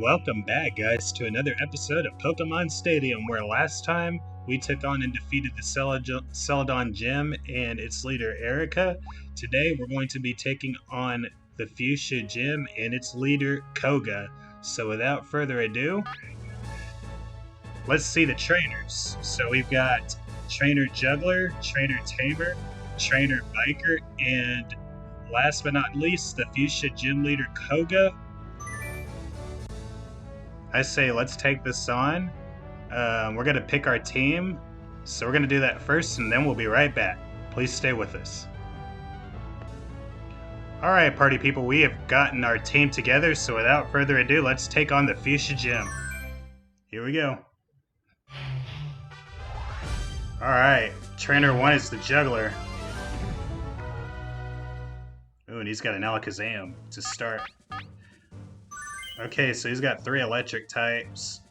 Welcome back, guys, to another episode of Pokemon Stadium, where last time we took on and defeated the Celadon Gym and its leader, Erica. Today, we're going to be taking on the Fuchsia Gym and its leader, Koga. So without further ado, let's see the trainers. So we've got Trainer Juggler, Trainer Tamer, Trainer Biker, and last but not least, the Fuchsia Gym leader, Koga. I say let's take this on. We're going to pick our team. So we're going to do that first, and then we'll be right back. Please stay with us. Alright, party people, we have gotten our team together, so without further ado, let's take on the Fuchsia Gym. Here we go. Alright, Trainer 1 is the Juggler. Ooh, and he's got an Alakazam to start. Okay, so he's got 3 electric types.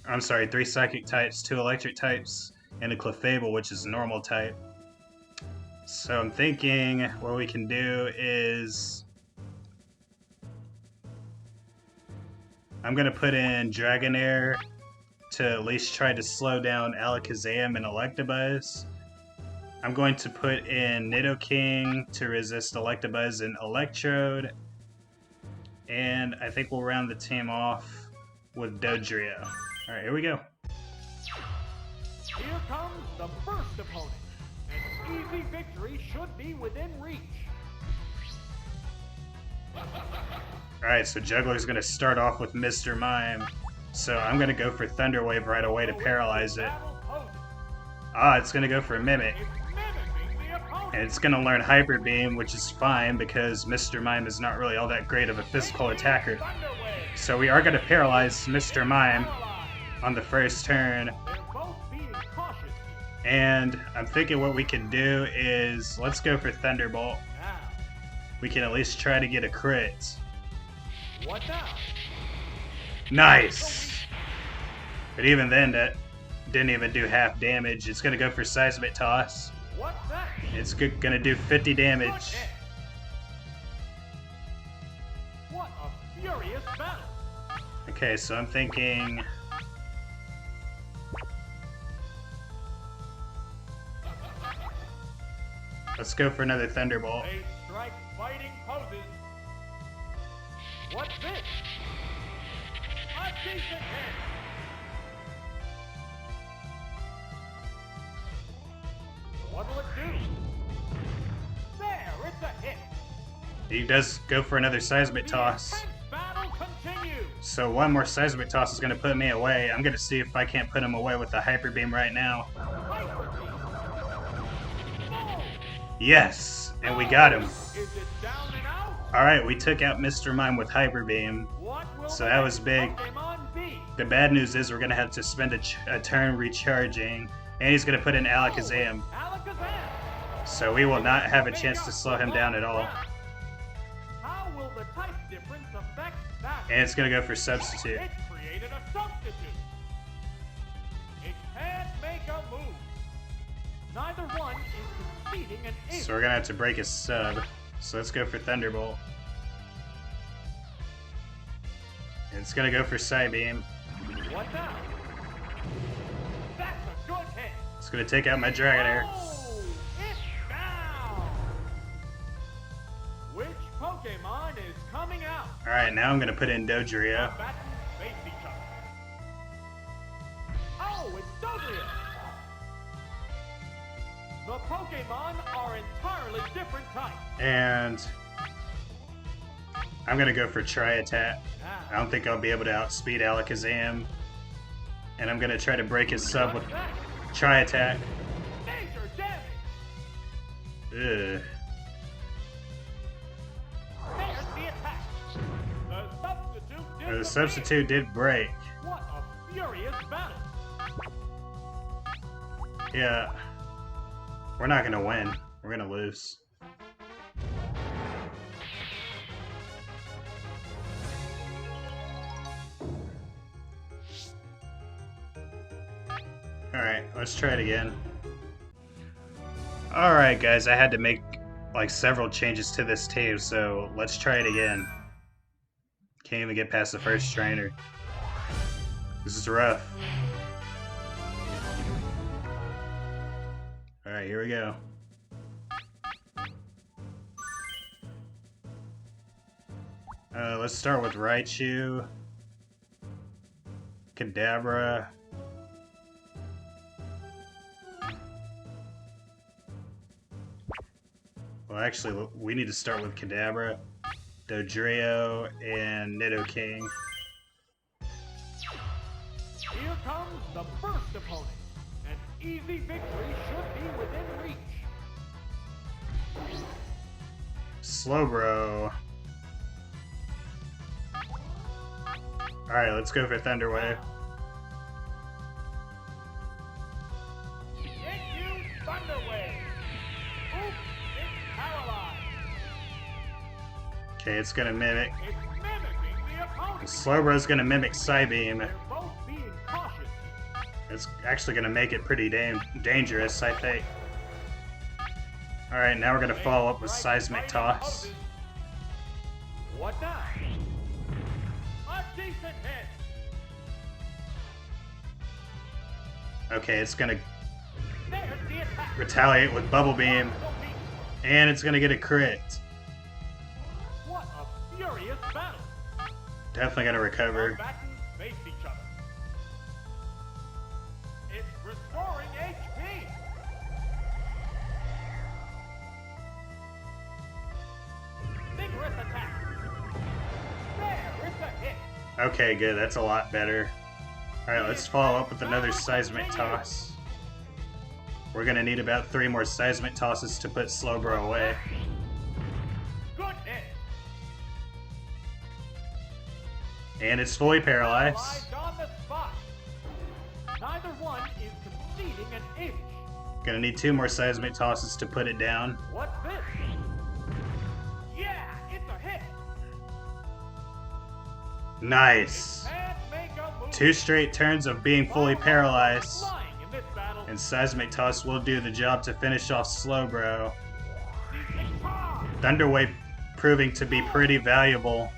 I'm sorry, 3 psychic types, 2 electric types, and a Clefable, which is a normal type. So I'm thinking what we can do is I'm going to put in Dragonair to at least try to slow down Alakazam and Electabuzz. I'm going to put in Nidoking to resist Electabuzz and Electrode. And I think we'll round the team off with Dodrio. Alright, here we go. Here comes the first opponent. An easy victory should be within reach. Alright, so Juggler's going to start off with Mr. Mime. So I'm going to go for Thunder Wave right away to paralyze it. Ah, it's going to go for a Mimic. And it's going to learn Hyper Beam, which is fine because Mr. Mime is not really all that great of a physical attacker. So we are going to paralyze Mr. Mime on the first turn. And I'm thinking what we can do is, let's go for Thunderbolt. We can at least try to get a crit. Nice! But even then, that didn't even do half damage. It's going to go for Seismic Toss. It's gonna do 50 damage. What a furious battle. Okay, so I'm thinking let's go for another Thunderbolt. They strike fighting poses. What's this? A decent hit. What'll it do? There, it's a hit. He does go for another Seismic Toss. Battle continues. So one more Seismic Toss is going to put me away. I'm going to see if I can't put him away with a Hyper Beam right now. Yes! And we got him. Is it down and out? Alright, we took out Mr. Mime with Hyper Beam. So that was big. The bad news is we're going to have to spend a turn recharging. And he's going to put in Alakazam. So we will not have a chance to slow him down at all. How will the type difference affect that? And it's going to go for Substitute. It created a substitute. It can't make a move. Neither one is conceding an inch. So we're going to have to break his sub. So let's go for Thunderbolt. And it's going to go for Psybeam. What now? That's a good hit. It's going to take out my Dragonair. Oh, it's down. Which Pokemon is coming out? Alright, now I'm going to put in Dodrio. Battles face each other. Oh, it's Dodrio. The Pokemon are entirely different types. And I'm going to go for Tri-Attack. I don't think I'll be able to outspeed Alakazam. And I'm going to try to break his sub with Tri-Attack. Major damage. Ugh. There's the attack. The substitute did break. What a furious battle. Yeah. We're not going to win. We're going to lose. Alright, let's try it again. Alright guys, I had to make like several changes to this team, so let's try it again. Can't even get past the first trainer. This is rough. Alright, here we go. Let's start with Raichu. Kadabra. Well, actually, we need to start with Kadabra, Dodrio, and Nidoking. Here comes the first opponent. An easy victory should be within reach. Slowbro. Alright, let's go for Thunderwave. Get you Thunderwave. Oops, it's paralyzed. Okay, it's gonna mimic. It's mimicking the opponent. Slowbro's gonna mimic Psybeam. They're both being cautious. It's actually gonna make it pretty dangerous, I think. Alright, now we're gonna follow up with Seismic Toss. What now? A decent hit. Okay, it's gonna There's the attack. retaliate with Bubble Beam, and it's gonna get a crit. What a furious battle. Definitely gonna recover. Combatants face each other. It's restoring HP. Vigorous attack. There, it's a hit. Okay, good. That's a lot better. Alright, let's follow up with another Seismic Toss. We're gonna need about 3 more Seismic Tosses to put Slowbro away. Good hit. And it's fully paralyzed. Paralyzed on the spot. Neither one is conceding an inch. Gonna need 2 more Seismic Tosses to put it down. What's this? Yeah, it's a hit. Nice! Can't make a move. 2 straight turns of being fully paralyzed. Flying in this battle. And Seismic Toss will do the job to finish off Slowbro. Thunderwave proving to be pretty valuable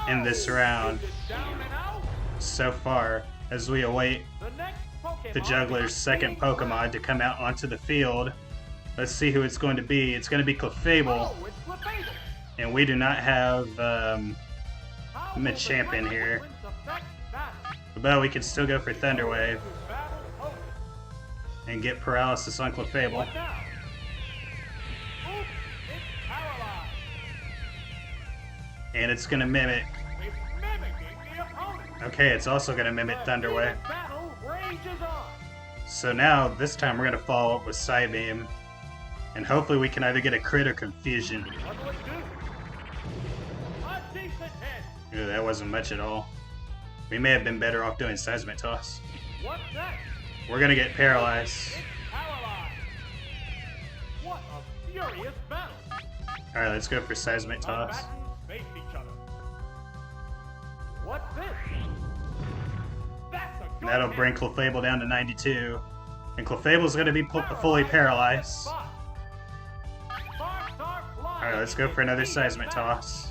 in this round Is it down and out? so far, as we await The next Pokemon the Juggler's is second being Pokemon to come out onto the field. Let's see who it's going to be. It's going to be Clefable, Oh, it's Clefable. and we do not have How will the Machamp here. Prince affect that? but we can still go for Thunderwave To battle Koga. and get paralysis on Clefable. What now? Oops, it's paralyzed. And it's going to mimic. It's mimicking the opponent. Okay, it's also going to mimic The Thunderwave. heated battle rages on. So now, this time we're going to follow up with Psybeam. And hopefully we can either get a crit or confusion. What will it do? A decent hit. Ooh, that wasn't much at all. We may have been better off doing Seismic Toss. What's next? We're going to get paralyzed. It's paralyzed. What a furious battle. Alright, let's go for Seismic Toss. Combatants face each other. What's this? That's a good That'll hit. bring Clefable down to 92. And Clefable's going to be fully paralyzed. Alright, let's go for another Seismic Toss.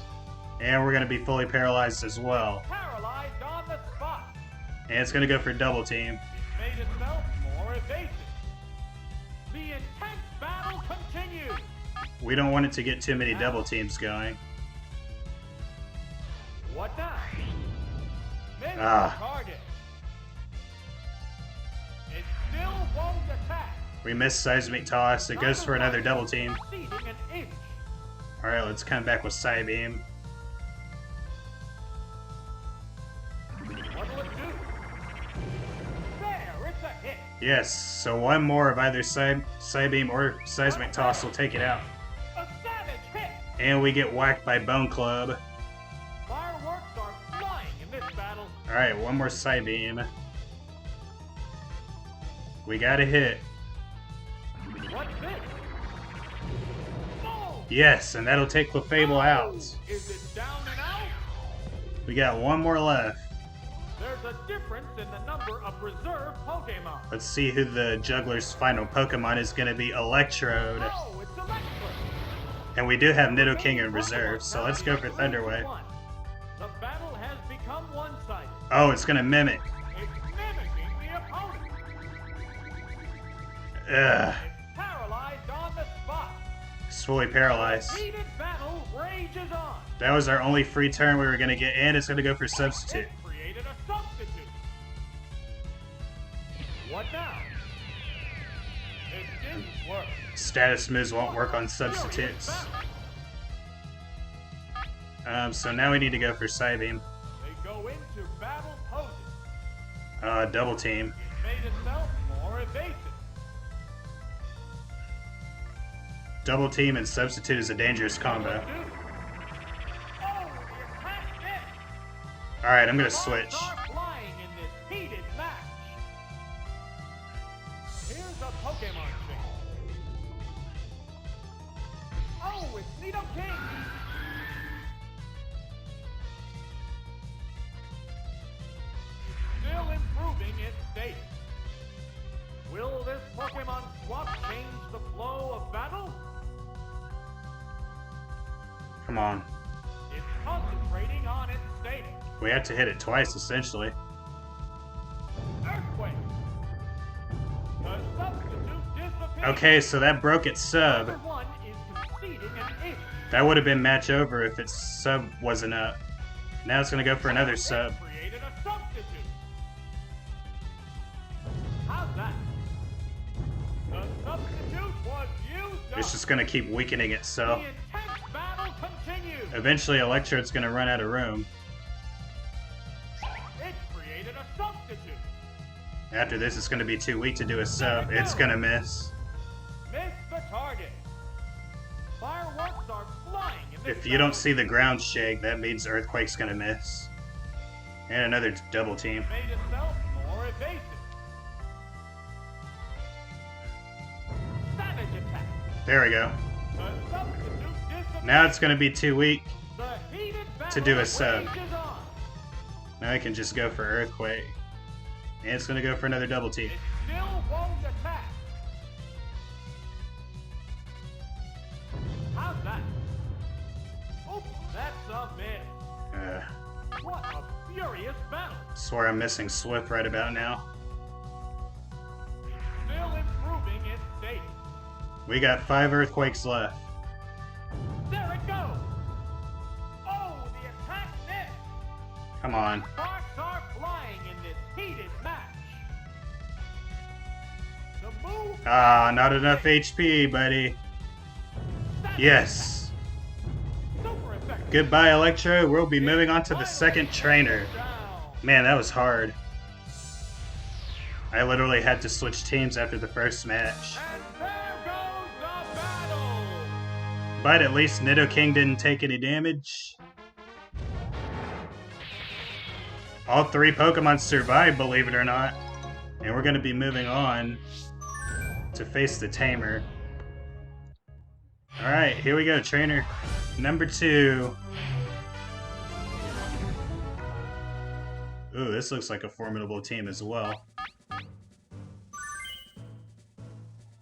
And we're going to be fully paralyzed as well. Paralyzed on the spot. And it's going to go for Double Team. It made itself more evasive. The intense battle continues. We don't want it to get too many Double Teams going. What now? Miss Ah. the target. It still won't attack. We missed Seismic Toss. It goes for another Double Team. Conceding an inch. Alright, let's come back with Psybeam. What will it do? There, it's a hit. Yes, so one more of either Psybeam or Seismic Toss will take it out. A savage hit. And we get whacked by Bone Club. Fireworks are flying in this battle. Alright, one more Psybeam. We got a hit. What's this? Boom! Yes, and that'll take Clefable out. Is it down and out? We got one more left. There's a difference in the number of reserve Pokemon. Let's see who the Juggler's final Pokemon is going to be. Electrode. Oh, it's Electric. And we do have Nidoking in reserve, so let's go for Thunderwave. The battle has Oh, it's gonna mimic. It's mimicking the opponent. Ugh. It's paralyzed on the spot. It's fully paralyzed. Heated battle rages on. That was our only free turn we were gonna get, and it's gonna go for substitute. It created a substitute. What now? It didn't work. Status moves won't work on substitutes. So now we need to go for Psybeam. They go into battle poses. Double team. It made itself more evasive. Double team and substitute is a dangerous combo. Oh, the attack missed. Alright, I'm gonna Balls switch. are flying in this heated match. Here's a Pokemon change. Oh, it's Nidoking. Still improving its state. Will this Pokemon swap change the flow of battle? Come on. It's concentrating on its state. We have to hit it twice, essentially. Earthquake. The substitute disappears. Okay, so that broke its sub. Number one is conceding an ace. That would have been match over if its sub wasn't up. Now it's gonna go for another sub. It created a substitute. How's that? The substitute was used up. It's just gonna keep weakening The itself. intense battle continues. Eventually, Electrode's gonna run out of room. It created a substitute. After this, it's gonna be too weak to do a sub. It's gonna miss. Missed the target. Fireworks are flying in this If you don't battle. see the ground shake, that means Earthquake's gonna miss. And another double team. Made itself more evasive. Savage attack. There we go. The substitute disappears. Now it's gonna be too weak. The heated to do a battle sub. rages on. Now I can just go for Earthquake. And it's gonna go for another double team. It still won't attack. How's that? Oh, that's a miss. What a furious battle. Swear I'm missing Swift right about now. Still improving its state. We got 5 Earthquakes left. There it goes. Oh, the attack missed. Come on. Sparks are flying in this heated match. The move. Ah, not enough HP, buddy. Yes. Super effective. Goodbye, Electro. We'll be moving on to the second trainer. Down. Man, that was hard. I literally had to switch teams after the first match. And there goes the battle. But at least Nidoking didn't take any damage. All 3 Pokemon survived, believe it or not. And we're going to be moving on to face the Tamer. Alright, here we go, trainer number 2. Ooh, this looks like a formidable team as well.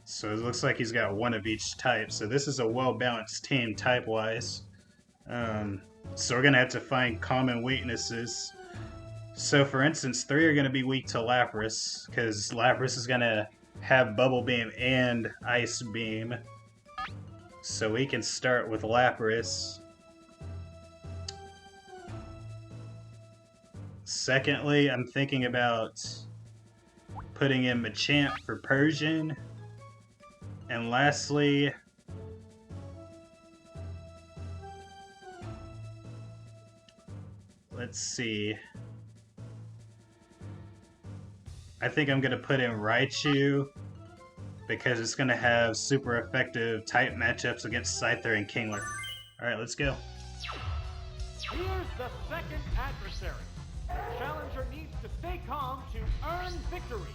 So it looks like he's got 1 of each type. So this is a well-balanced team type-wise. So we're going to have to find common weaknesses. So for instance, 3 are going to be weak to Lapras, because Lapras is going to have Bubble Beam and Ice Beam. So we can start with Lapras. Secondly, I'm thinking about putting in Machamp for Persian. And lastly, let's see. I think I'm going to put in Raichu because it's going to have super effective type matchups against Scyther and Kingler. Alright, let's go. Here's the second adversary. The challenger needs to stay calm to earn victory.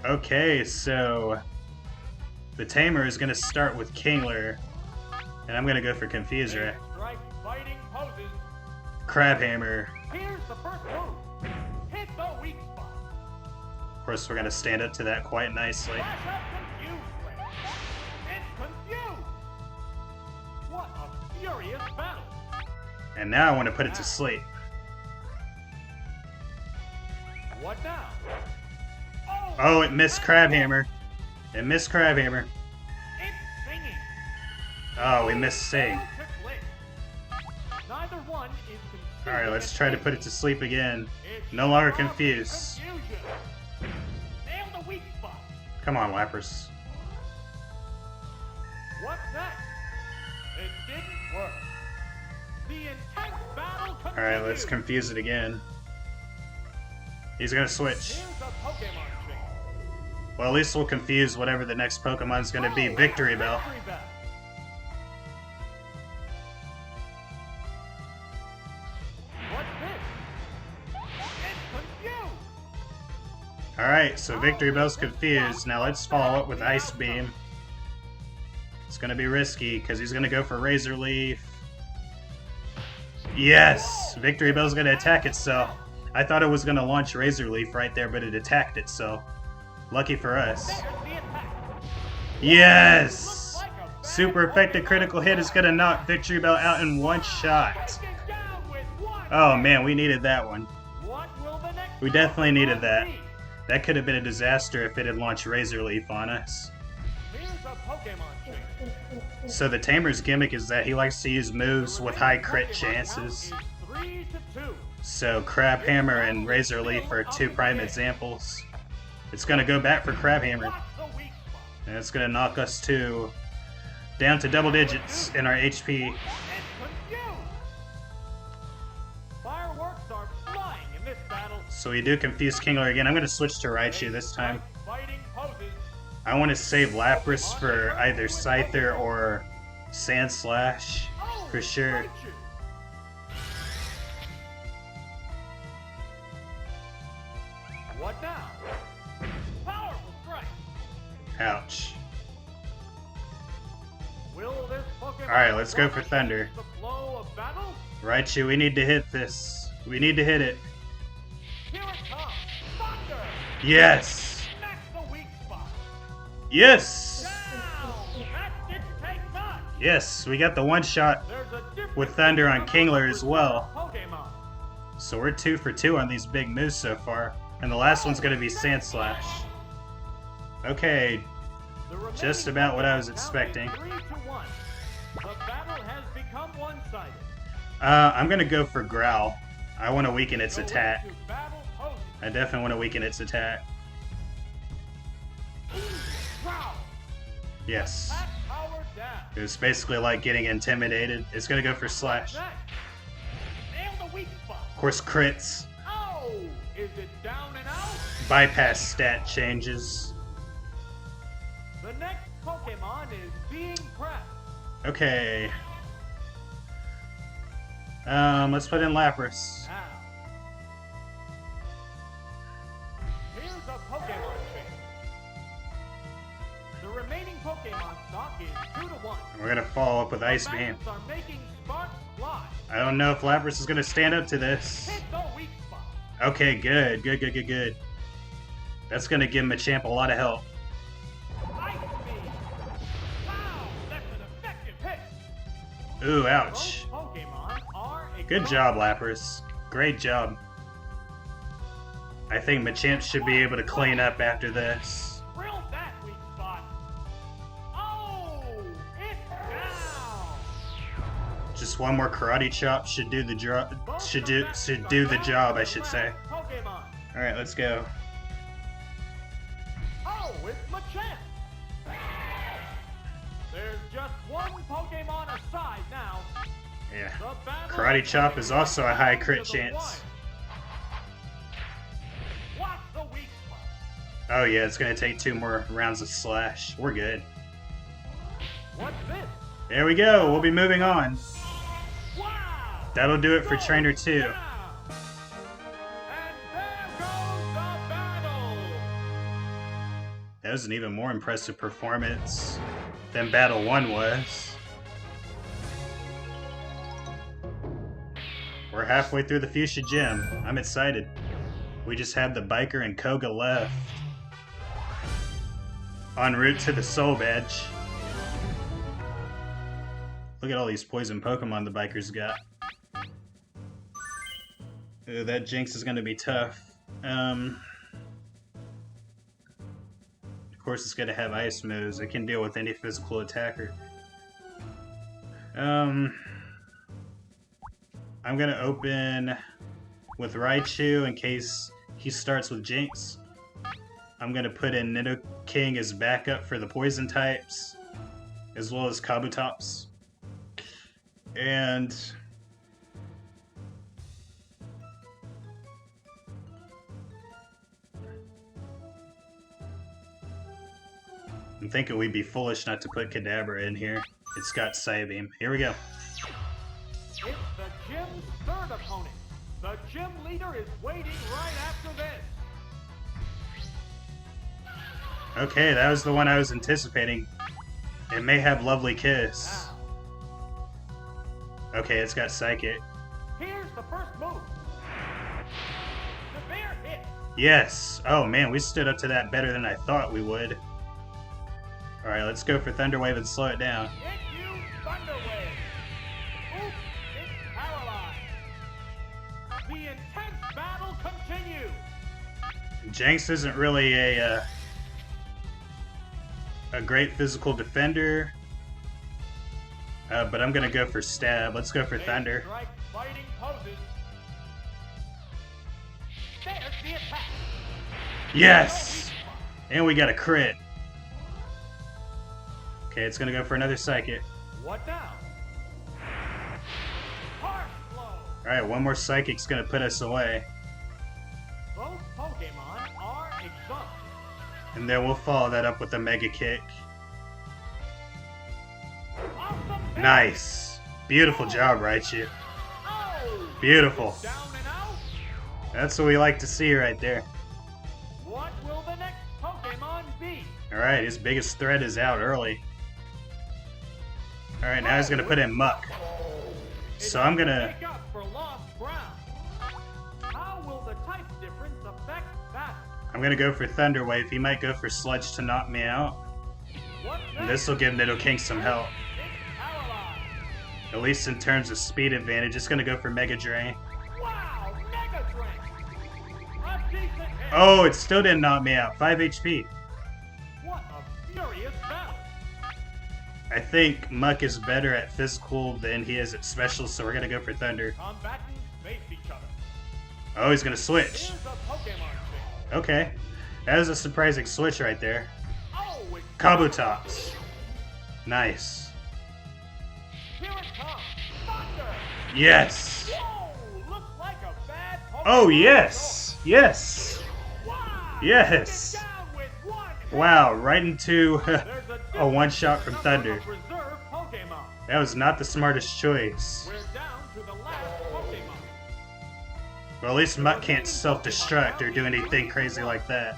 Okay, so the Tamer is going to start with Kingler, and I'm going to go for Confuser. Strike fighting poses. Crabhammer. Here's the first move. Hit the weak spot. Of course, we're going to stand up to that quite nicely. Flash up confused way. It's confused. What a furious battle. And now I want to put it to sleep. What now? Oh, it missed Crabhammer. It missed Crabhammer. It's singing. Oh, we missed Sing. Failed to click. Neither one is confusing. Alright, let's try to put it to sleep again. It's No longer causing confused. confusion. Nail the weak spot. Come on, Lapras. What's next? It didn't work. The intense battle continues. Alright, let's confuse it again. He's gonna switch. Here's a Pokemon change. Well, at least we'll confuse whatever the next Pokemon's gonna be. Victory Bell. Victory Bell. What's this? It's confused. Alright, so Victory Bell's confused. Now let's follow up with Ice Beam. It's gonna be risky, because he's gonna go for Razor Leaf. Yes! Victory Bell's gonna attack itself. I thought it was gonna launch Razor Leaf right there, but it attacked itself. Lucky for us. There's the attack. Yes! Looks like a bad Super effective Pokemon critical hit is gonna knock Victory Bell out in one shot. taken down with one. Oh man, we needed that one. What will the next We definitely needed Pokemon that. be? That could have been a disaster if it had launched Razor Leaf on us. Here's a Pokemon change. So the Tamer's gimmick is that he likes to use moves with high crit chances. 3-2. So Crabhammer and Razor Leaf are two prime examples. It's gonna go back for Crabhammer, What's the weak spot? and it's gonna knock us down to double digits in our HP. And confused. Fireworks are flying in this battle. So we do confuse Kingler again. I'm gonna switch to Raichu this time. Fighting poses. I want to save Lapras for either Scyther or Sand Slash for sure. Raichu. What now? Powerful strike. Ouch. Will this Pokemon Alright, let's go for rush Thunder. against the flow of battle? Raichu, we need to hit this. We need to hit it. Here it comes. Thunder. Yes! Smack the weak spot. Yes! Down. That didn't take much. Yes, we got the one shot There's a difference with Thunder on between Kingler as well. Pokemon. So we're 2 for 2 on these big moves so far. And the last one's gonna be Sand Slash. Okay, The remaining just about what I was Pokemon expecting. count is 3-1. The battle has become one-sided. I'm gonna go for Growl. I want to weaken its Go attack. into battle poses. I definitely want to weaken its attack. Growl. Yes. Attack power down. It's basically like getting intimidated. It's gonna go for Slash. Next. Nail the weak spot. Of course, crits. Oh! Is it down and out? Bypass stat changes. The next Pokemon is being pressed. Okay. Let's put in Lapras. Now. Here's a Pokemon change. The remaining Pokemon stock is 2-1. We're gonna follow up with Ice Beam. Combatants are making sparks fly. I don't know if Lapras is gonna stand up to this. Hit the weak spot. Okay, good. Good. That's gonna give Machamp a lot of help. Ice Beam. Wow, that's an effective hit. Ooh, ouch. Both Pokemon are Good job, Lapras. Great job. I think Machamp should be able to clean up after this. Drill that weak spot. Oh, it's down. Just one more Karate Chop should do the job. Should do the job, I should say. Pokemon. All right, let's go. Oh, it's Machamp. There's just one Pokemon aside now. Yeah. The battle Karate Chop is also a high crit to the chance. wire. Watch the weak spot. Oh yeah, it's gonna take 2 more rounds of Slash. We're good. What's this? There we go. We'll be moving on. Wow! That'll do it for Trainer 2. Down. And there goes the battle. That was an even more impressive performance than Battle 1 was. We're halfway through the Fuchsia Gym. I'm excited. We just had the biker and Koga left. En route to the Soul Badge. Look at all these poison Pokemon the bikers got. Ooh, that Jinx is gonna be tough. Of course, it's gonna have ice moves. It can deal with any physical attacker. I'm gonna open with Raichu in case he starts with Jinx. I'm gonna put in Nidoking as backup for the poison types, as well as Kabutops. And I'm thinking we'd be foolish not to put Kadabra in here. It's got Psybeam. Here we go. It's the gym's third opponent. The gym leader is waiting right after this. Okay, that was the one I was anticipating. It may have Lovely Kiss. Okay, it's got Psychic. Here's the first move. Severe hit. Yes. Oh man, we stood up to that better than I thought we would. Alright, let's go for Thunder Wave and slow it down. Hit you, Thunder Wave. Oops, it's paralyzed. The intense battle continues. Jinx isn't really a great physical defender, but I'm gonna go for Stab. Let's go for Thunder. Strike fighting poses. There's the attack. Yes! And we got a crit. Okay, it's gonna go for another Psychic. What now? Harsh blow. Alright, one more Psychic's gonna put us away. Both Pokemon are exhausted. And then we'll follow that up with a Mega Kick. Awesome hit. Nice. Beautiful job, Raichu. Oh, Beautiful. down and out. That's what we like to see right there. What will the next Pokemon be? Alright, his biggest threat is out early. Alright, now he's gonna put in Muck. So I'm gonna... Make up for lost ground. How will the type difference affect that? I'm gonna go for Thunder Wave. He might go for Sludge to knock me out. What's And that? this will give Nidoking some help. It's paralyzed. At least in terms of speed advantage. It's gonna go for Mega Drain. Wow, Mega Drain. A decent hit. Oh, it still didn't knock me out. 5 HP. What a furious battle. I think Muck is better at physical than he is at special, so we're gonna go for Thunder. Combatants face each other. Oh, he's gonna switch. Here's a Pokemon thing. Okay. That was a surprising switch right there. Oh, it's Kabutops. Nice. Here it comes. Thunder. Yes. Whoa, looks like a bad Pokemon. Oh, yes. Yes. Wow. Yes. Get down with one hit. Wow, right into There's a one-shot from number Thunder. of reserve Pokemon. That was not the smartest choice. We're down to the last Pokemon. Well, at least Muck can't self-destruct or do anything crazy like that,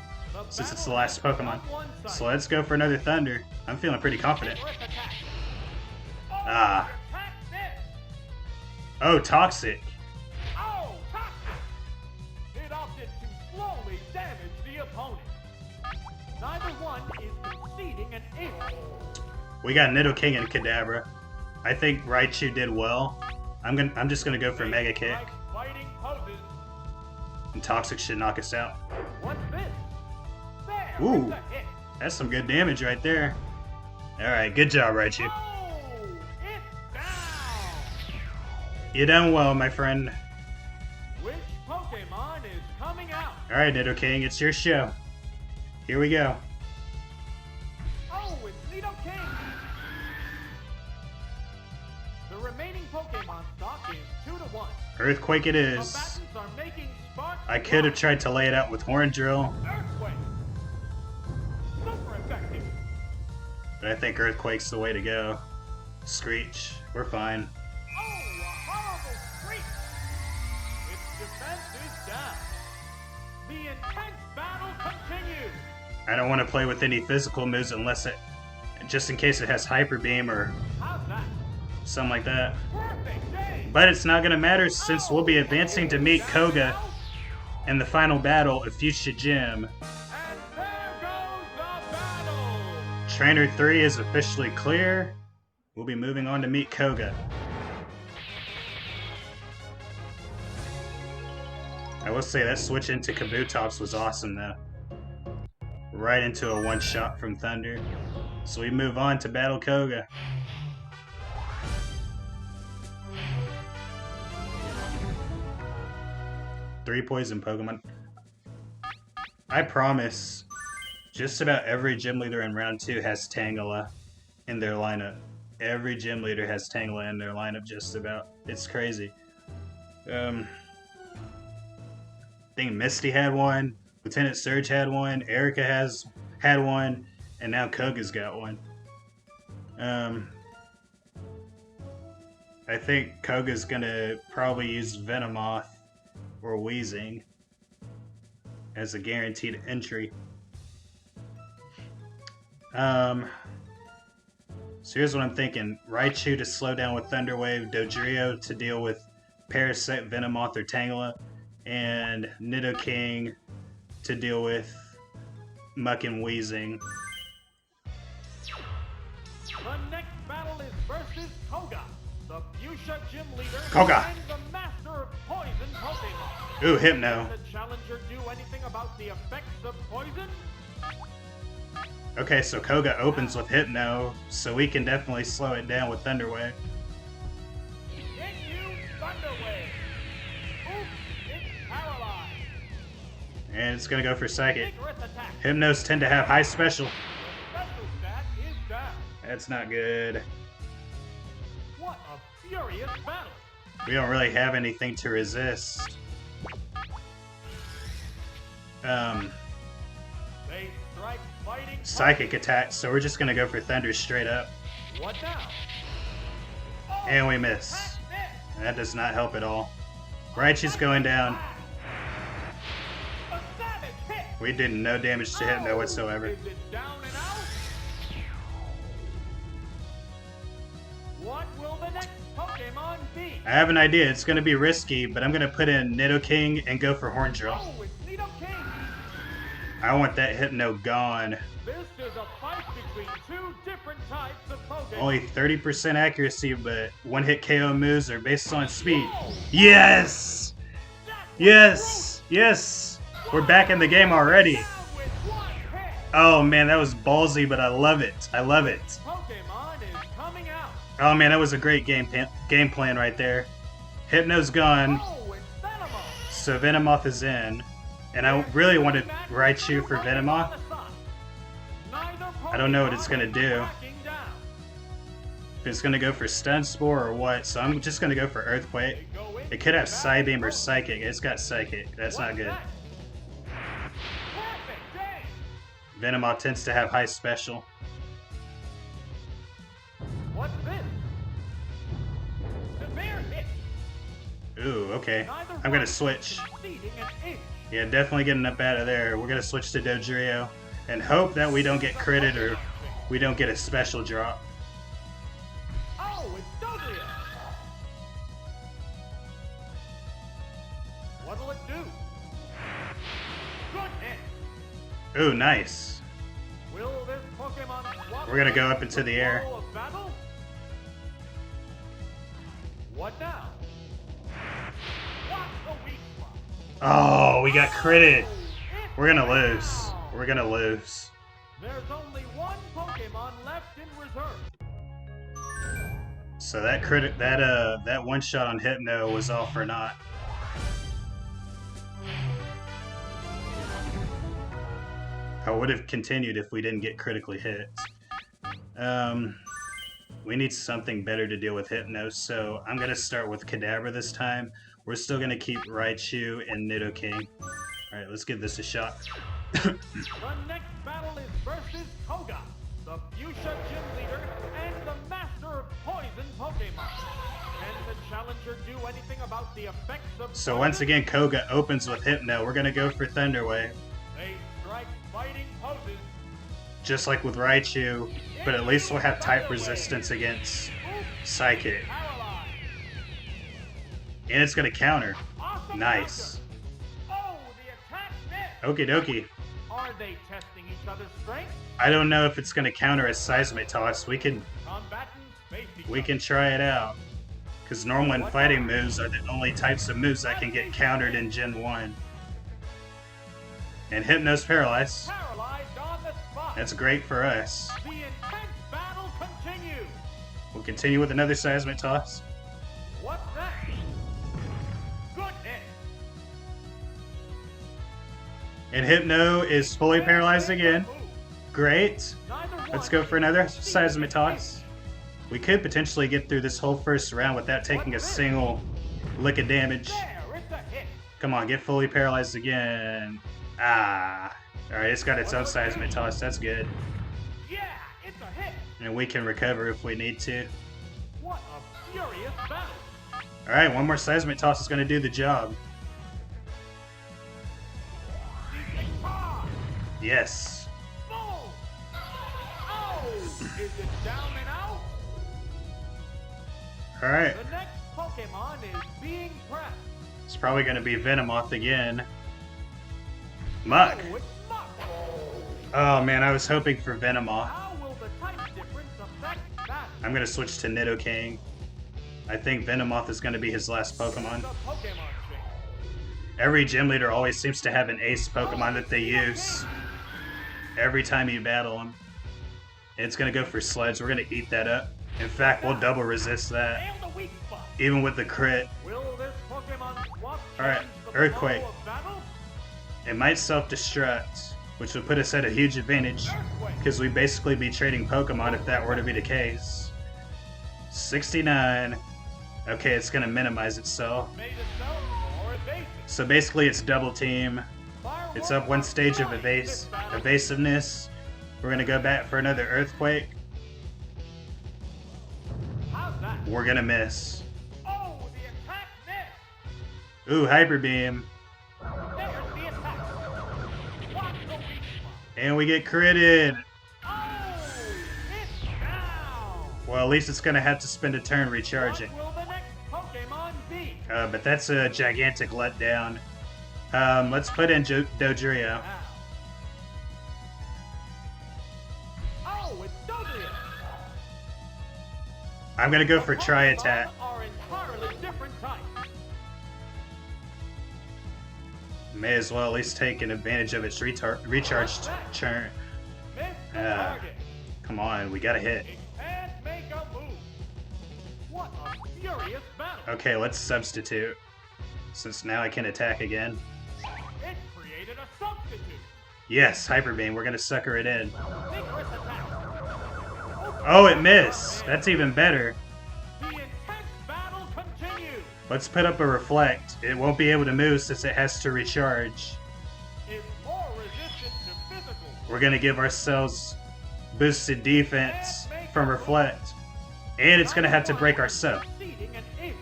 since it's the last Pokemon. So let's go for another Thunder. I'm feeling pretty confident. Ah. Oh, Toxic. Oh, toxic! It opted to slowly damage the opponent. Neither one is conceding an inch. We got Nidoking and Kadabra. I think Raichu did well. I'm just gonna go for Mega Kick. Fighting poses. And Toxic should knock us out. What's this? There, Ooh. it's a hit. That's some good damage right there. Alright, good job, Raichu. Oh, it's down. You done well, my friend. Which Pokemon is coming out? Alright, Nidoking, it's your show. Here we go. Oh, it's Nidoking. The remaining Pokemon stock is 2-1. Earthquake it is. Combatants are making sparks. I could have tried to lay it out with Horn Drill, Earthquake. Super effective. but I think Earthquake's the way to go. Screech, we're fine. Oh, a horrible freak! Its defense is down. The intense battle continues. I don't want to play with any physical moves unless it, just in case it has Hyper Beam or How's that? something like that. Perfect day. But it's not going to matter since we'll be advancing to meet Koga in the final battle of Fuchsia Gym. And there goes the battle. Trainer 3 is officially clear. We'll be moving on to meet Koga. I will say that switch into Kabutops was awesome though. Right into a one-shot from Thunder. So we move on to battle Koga. Three poison Pokemon. I promise, just about every gym leader in round 2 has Tangela in their lineup. Every gym leader has Tangela in their lineup, just about. It's crazy. I think Misty had one, Lieutenant Surge had one, Erica had one, and now Koga's got one. I think Koga's gonna probably use Venomoth or Weezing as a guaranteed entry. So here's what I'm thinking. Raichu to slow down with Thunder Wave, Dodrio to deal with Parasite, Venomoth, or Tangela, and Nidoking to deal with Muck and Weezing. The next battle is versus Koga, the Fuchsia gym leader Koga. and the master of poison Pokemon. Ooh, Hypno. Can the challenger do anything about the effects of poison? Okay, so Koga opens with Hypno, so we can definitely slow it down with Thunder Wave. Hit you, Thunder Wave. Oops, it's paralyzed. And it's gonna go for Psychic. Vigorous attack. Hypnos tend to have high special. The special stat is down. That's not good. What a furious battle. We don't really have anything to resist. They strike fighting. Psychic attack, so we're just gonna go for Thunder straight up. What now? And we miss. That does not help at all. Raichu's going down. A savage hit. We did no damage to Hypno whatsoever. Is it down and out? What will the next Pokemon be? I have an idea. It's gonna be risky, but I'm gonna put in Nidoking and go for Horn Drill. Oh, it's Nidoking. I want that Hypno gone. This is a fight between two different types of Pokemon. Only 30% accuracy, but one-hit KO moves are based on speed. Yes! Yes! Yes! We're back in the game already. Down with one hit. Oh man, that was ballsy, but I love it. I love it. Pokemon is coming out. Oh man, that was a great game plan right there. Hypno's gone, Oh, it's Venomoth. so Venomoth is in. And I really wanted Raichu for Venomoth. I don't know what it's gonna do. If it's gonna go for Stun Spore or what, so I'm just gonna go for Earthquake. It could have Psybeam or Psychic. It's got Psychic. That's not good. Venomoth tends to have high special. What's this? Severe hit. Ooh, okay. I'm gonna switch. Conceding an inch. Yeah, definitely getting up out of there. We're gonna switch to Dodrio and hope that we don't get critted or we don't get a special drop. Oh, it's Dodrio. What'll it do? Good hit. Ooh, nice. Will this Pokemon swap We're gonna go up into the air. flow of battle? What now? What's the weak spot? Oh, we got critted. Oh, it's We're gonna lose. down. We're gonna lose. There's only one Pokemon left in reserve. So that crit, that one shot on Hypno was all for naught. I would have continued if we didn't get critically hit. We need something better to deal with Hypno, so I'm gonna start with Kadabra this time. We're still gonna keep Raichu and Nidoking. Alright, let's give this a shot. The next battle is versus Koga, the Fuchsia gym leader and the master of poison Pokemon. Can the challenger do anything about the effects of So poison? once again, Koga opens with Hypno. We're gonna go for Thunder Wave, They strike fighting poses. just like with Raichu, but at least we'll have type resistance against Oops, Psychic. paralyzed. And it's gonna counter. Awesome Nice. counter. Oh, the attack missed. Okie dokie. Are they testing each other's strength? I don't know if it's gonna counter a Seismic Toss. We can Combatants face each we other. can try it out. Because normal and fighting moves are the only types of moves that can get countered in Gen 1. And Hypno's paralyzed. Paralyzed on the spot. That's great for us. The intense battle continues. We'll continue with another seismic toss. What's that? Goodness. And Hypno is fully paralyzed again. Great. Let's go for another seismic toss. We could potentially get through this whole first round without taking a single lick of damage. There, it's a hit. Come on, get fully paralyzed again. Ah. Alright, it's got its own seismic toss. That's good. Yeah, it's a hit. And we can recover if we need to. What a furious battle. Alright, one more seismic toss is going to do the job. Yes. Boom. Oh, is it down and out? Alright. The next Pokemon is being pressed. It's probably going to be Venomoth again. Muck. Oh, it's Muck. Oh man, I was hoping for Venomoth. How will the type difference affect that? I'm going to switch to Nidoking. I think Venomoth is going to be his last Pokemon. The Pokemon thing. Every gym leader always seems to have an ace Pokemon that they use every time you battle them. It's going to go for Sledge. We're going to eat that up. In fact, we'll double resist that, Nail the weak spot. even with the crit. Will this Pokemon swap Alright, change the Earthquake. flow of battle? It might self-destruct, which would put us at a huge advantage, Earthquake. because we'd basically be trading Pokemon if that were to be the case. 69. Okay, it's going to minimize itself. Made itself more evasive. So basically it's double team. Fireworks It's up one are stage of flying in this battle. evasiveness. We're going to go back for another Earthquake. How's that? We're going to miss. Oh, the attack missed. Ooh, Hyper Beam. There's the attack. Watch the weak spot. And we get critted. Oh, it's down. Well, at least it's going to have to spend a turn recharging. What will the next Pokemon be? But that's a gigantic letdown. Let's put in Dodrio. Now. Oh, it's Juggler. I'm going to go for Tri-Attack. Are entirely different types. May as well at least take an advantage of its recharged turn. Miss the Ah. target. Come on, we got to hit. It can't make a move. What a furious battle. Okay, let's substitute. Since now I can attack again. It created a substitute. Yes, Hyper Beam. We're going to sucker it in. Vigorous attack. Oh, it missed. That's even better. The intense battle continues. Let's put up a Reflect. It won't be able to move since it has to recharge. Is more resistant to physical. We're going to give ourselves boosted defense from Reflect. And it's going to have to break our sub. Exceeding an inch.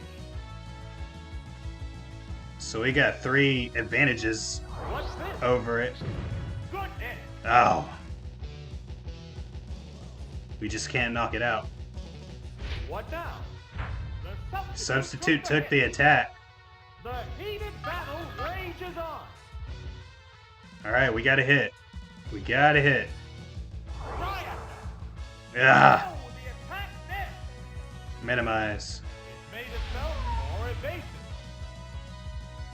So we got 3 advantages What's this? over it. Goodness. Oh. We just can't knock it out. What now? The Substitute took the attack. The heated battle rages on. Alright, we gotta hit. We gotta hit. Riot. Ah, Oh, the attack missed. minimize. It made itself more evasive.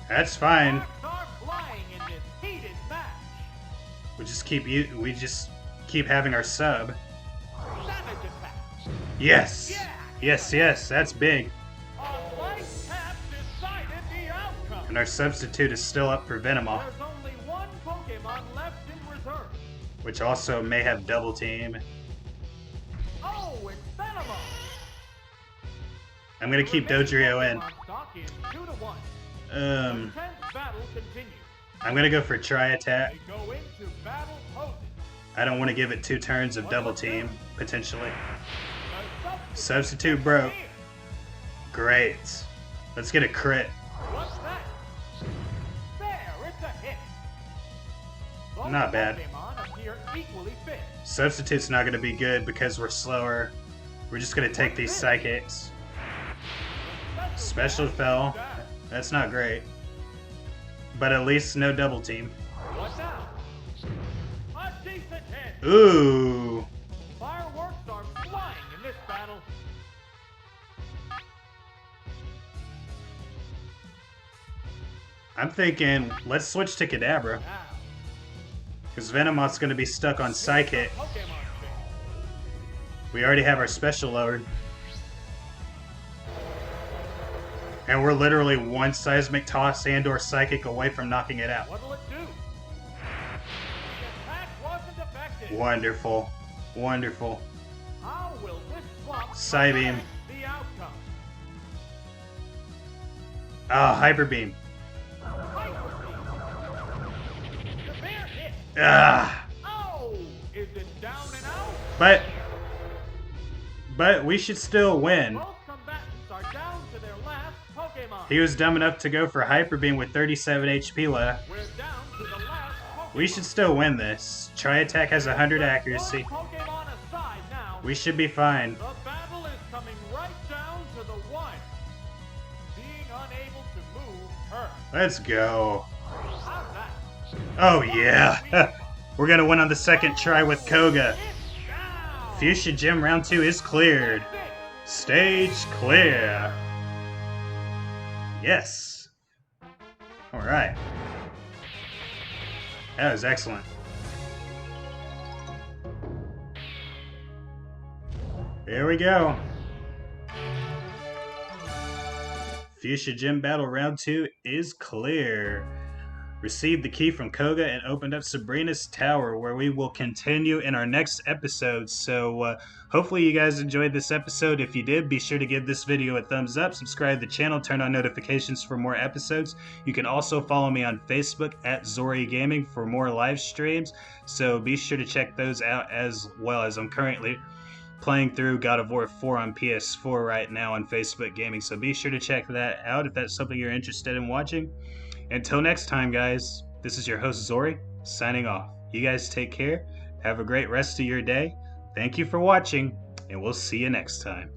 That's fine. Sparks are flying in this heated match. We just keep having our sub. Savage attack. Yes. Yeah. Yes, that's big. A light tap decided the outcome. And our substitute is still up for Venomoth, There's only one Pokemon left in reserve. which also may have double team. Oh, it's Venomoth. I'm gonna keep Dodrio in. Pokemon stock is 2-1. Um, The tense battle continues. I'm gonna go for Tri-Attack. They go into battle poses. I don't want to give it 2 turns of double team, potentially. The Substitute broke. here. Great. Let's get a crit. What's that? There, it's a hit. Both Not bad. Pokemon appear equally fit. Substitute's not gonna be good because we're slower. We're just gonna take these Psychics. Special fell. That's not great. But at least no double team. What now? A decent hit. Ooh. Fireworks are flying in this battle. I'm thinking, let's switch to Kadabra. Now, Because Venomoth's going to be stuck on Psychic. Pokemon Change. We already have our special lowered. And we're literally one Seismic Toss and or Psychic away from knocking it out. What'll it do? The attack wasn't effective. Wonderful. Wonderful. How will this swap Psybeam. affect the outcome? Ah, Hyper Beam. Hyper Beam. The bear hit. Ah. Oh! Is it down and out? But we should still win. Both combatants are down to their last Pokemon. He was dumb enough to go for Hyper Beam with 37 HP left. We're down to the last Pokemon. We should still win this. Tri-Attack has 100 accuracy. One Pokemon aside now. We should be fine. The battle is coming right down to the wire. Being unable to move hurts. Let's go. How's that? Oh yeah. We're gonna win on the second try with Koga. It's down. Fuchsia Gym round 2 is cleared. Stage clear. Yes. Alright. That was excellent. There we go. Fuchsia Gym Battle Round 2 is clear. Received the key from Koga and opened up Sabrina's Tower, where we will continue in our next episode. So hopefully you guys enjoyed this episode. If you did, be sure to give this video a thumbs up, subscribe to the channel, turn on notifications for more episodes. You can also follow me on Facebook at Zori Gaming for more live streams. So be sure to check those out, as well as I'm currently playing through God of War 4 on PS4 right now on Facebook Gaming. So be sure to check that out if that's something you're interested in watching. Until next time, guys, this is your host Zori, signing off. You guys take care, have a great rest of your day, thank you for watching, and we'll see you next time.